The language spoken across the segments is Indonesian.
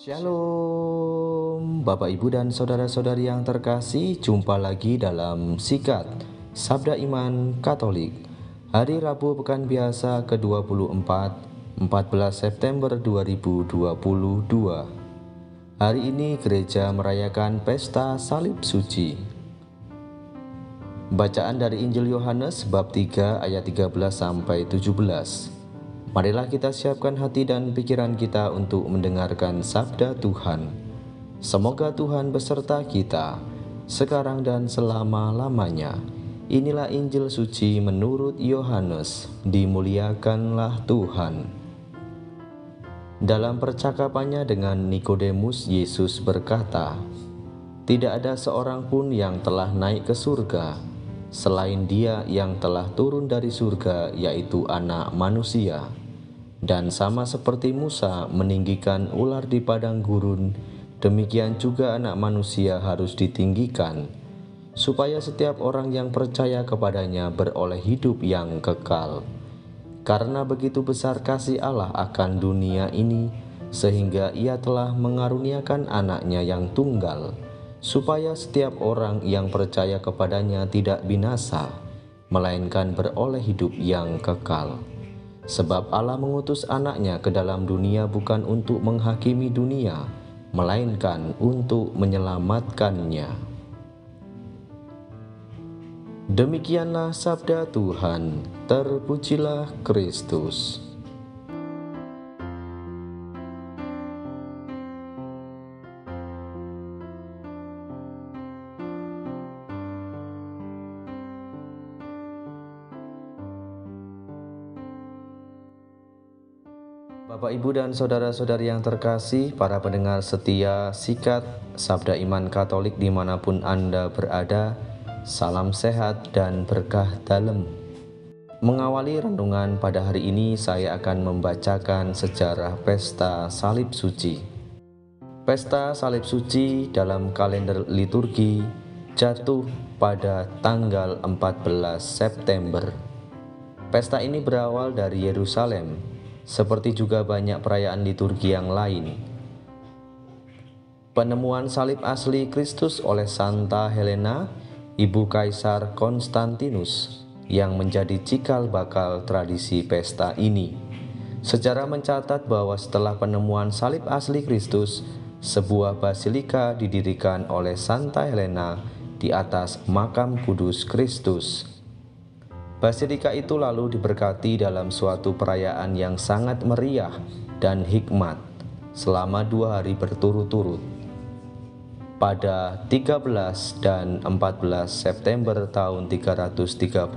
Shalom, Bapak Ibu dan saudara-saudari yang terkasih, jumpa lagi dalam Sikat Sabda Iman Katolik. Hari Rabu Pekan Biasa ke-24, 14 September 2022. Hari ini gereja merayakan Pesta Salib Suci. Bacaan dari Injil Yohanes bab 3 ayat 13 sampai 17. Marilah kita siapkan hati dan pikiran kita untuk mendengarkan sabda Tuhan. Semoga Tuhan beserta kita, sekarang dan selama-lamanya. Inilah Injil suci menurut Yohanes, dimuliakanlah Tuhan. Dalam percakapannya dengan Nikodemus, Yesus berkata, "Tidak ada seorang pun yang telah naik ke surga, selain Dia yang telah turun dari surga, yaitu Anak Manusia. Dan sama seperti Musa meninggikan ular di padang gurun, demikian juga Anak Manusia harus ditinggikan, supaya setiap orang yang percaya kepadanya beroleh hidup yang kekal. Karena begitu besar kasih Allah akan dunia ini, sehingga Ia telah mengaruniakan Anaknya yang tunggal, supaya setiap orang yang percaya kepadanya tidak binasa, melainkan beroleh hidup yang kekal. Sebab Allah mengutus Anaknya ke dalam dunia bukan untuk menghakimi dunia, melainkan untuk menyelamatkannya." Demikianlah sabda Tuhan. Terpujilah Kristus. Bapak, Ibu, dan saudara-saudari yang terkasih, para pendengar setia Sikat Sabda Iman Katolik dimanapun Anda berada, salam sehat dan berkah dalam. Mengawali renungan pada hari ini, saya akan membacakan sejarah Pesta Salib Suci. Pesta Salib Suci dalam kalender liturgi jatuh pada tanggal 14 September. Pesta ini berawal dari Yerusalem, seperti juga banyak perayaan liturgi yang lain. Penemuan salib asli Kristus oleh Santa Helena, ibu Kaisar Konstantinus, yang menjadi cikal bakal tradisi pesta ini. Sejarah mencatat bahwa setelah penemuan salib asli Kristus, sebuah basilika didirikan oleh Santa Helena di atas makam kudus Kristus. Basilika itu lalu diberkati dalam suatu perayaan yang sangat meriah dan hikmat selama 2 hari berturut-turut pada 13 dan 14 September tahun 335.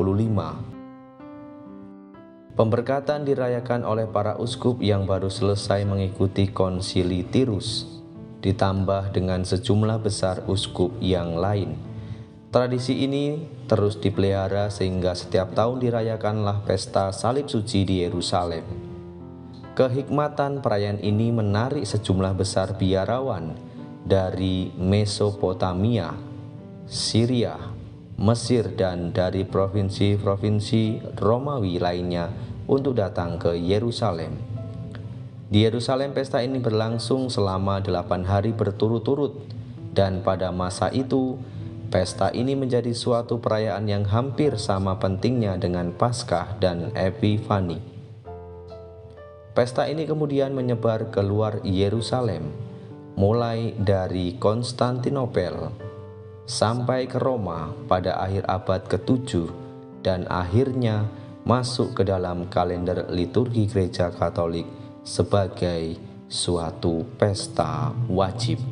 Pemberkatan dirayakan oleh para uskup yang baru selesai mengikuti konsili Tirus, ditambah dengan sejumlah besar uskup yang lain. Tradisi ini terus dipelihara sehingga setiap tahun dirayakanlah Pesta Salib Suci di Yerusalem. Kehikmatan perayaan ini menarik sejumlah besar biarawan dari Mesopotamia, Syria, Mesir, dan dari provinsi-provinsi Romawi lainnya untuk datang ke Yerusalem. Di Yerusalem, pesta ini berlangsung selama 8 hari berturut-turut, dan pada masa itu pesta ini menjadi suatu perayaan yang hampir sama pentingnya dengan Paskah dan Epifani. Pesta ini kemudian menyebar ke luar Yerusalem, mulai dari Konstantinopel sampai ke Roma pada akhir abad ke-7 dan akhirnya masuk ke dalam kalender liturgi Gereja Katolik sebagai suatu pesta wajib.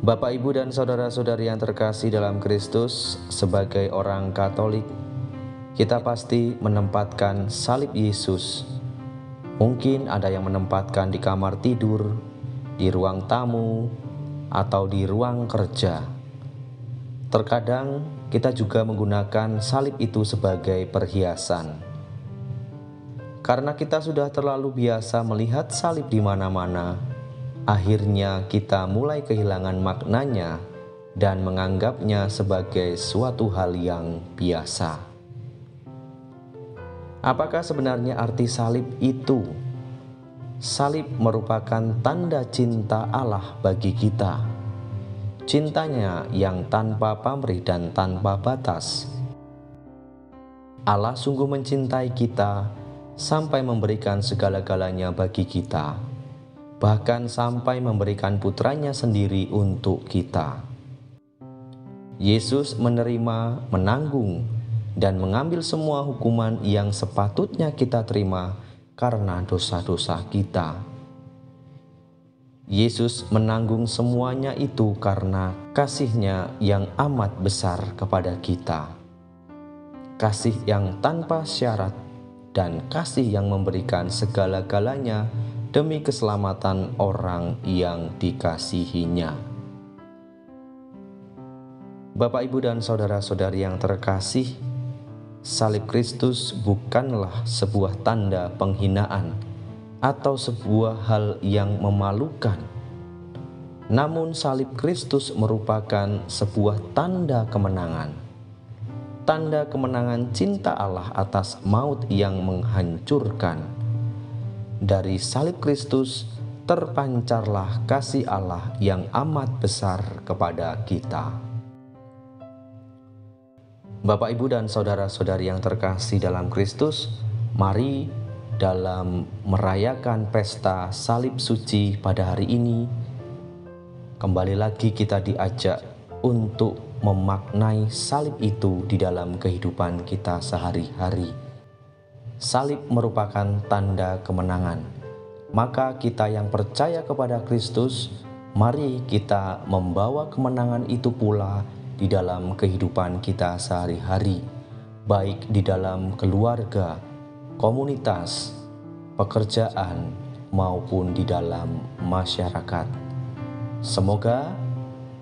Bapak, Ibu, dan saudara-saudari yang terkasih dalam Kristus, sebagai orang Katolik, kita pasti menempatkan salib Yesus. Mungkin ada yang menempatkan di kamar tidur, di ruang tamu, atau di ruang kerja. Terkadang kita juga menggunakan salib itu sebagai perhiasan. Karena kita sudah terlalu biasa melihat salib di mana-mana, akhirnya kita mulai kehilangan maknanya dan menganggapnya sebagai suatu hal yang biasa. Apakah sebenarnya arti salib itu? Salib merupakan tanda cinta Allah bagi kita. Cintanya yang tanpa pamrih dan tanpa batas. Allah sungguh mencintai kita sampai memberikan segala-galanya bagi kita, bahkan sampai memberikan putranya sendiri untuk kita. Yesus menerima, menanggung, dan mengambil semua hukuman yang sepatutnya kita terima karena dosa-dosa kita. Yesus menanggung semuanya itu karena kasih-Nya yang amat besar kepada kita. Kasih yang tanpa syarat dan kasih yang memberikan segala-galanya demi keselamatan orang yang dikasihinya. Bapak, Ibu, dan saudara-saudari yang terkasih, salib Kristus bukanlah sebuah tanda penghinaan atau sebuah hal yang memalukan. Namun salib Kristus merupakan sebuah tanda kemenangan. Tanda kemenangan cinta Allah atas maut yang menghancurkan. Dari salib Kristus terpancarlah kasih Allah yang amat besar kepada kita. Bapak, Ibu, dan saudara-saudari yang terkasih dalam Kristus, mari dalam merayakan pesta salib suci pada hari ini, kembali lagi kita diajak untuk memaknai salib itu di dalam kehidupan kita sehari-hari. Salib merupakan tanda kemenangan. Maka kita yang percaya kepada Kristus, mari kita membawa kemenangan itu pula di dalam kehidupan kita sehari-hari, baik di dalam keluarga, komunitas, pekerjaan, maupun di dalam masyarakat. Semoga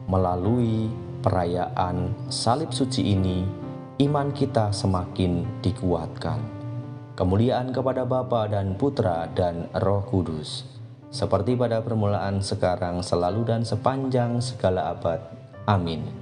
melalui perayaan salib suci ini, iman kita semakin dikuatkan. Kemuliaan kepada Bapa dan Putra dan Roh Kudus, seperti pada permulaan, sekarang, selalu, dan sepanjang segala abad. Amin.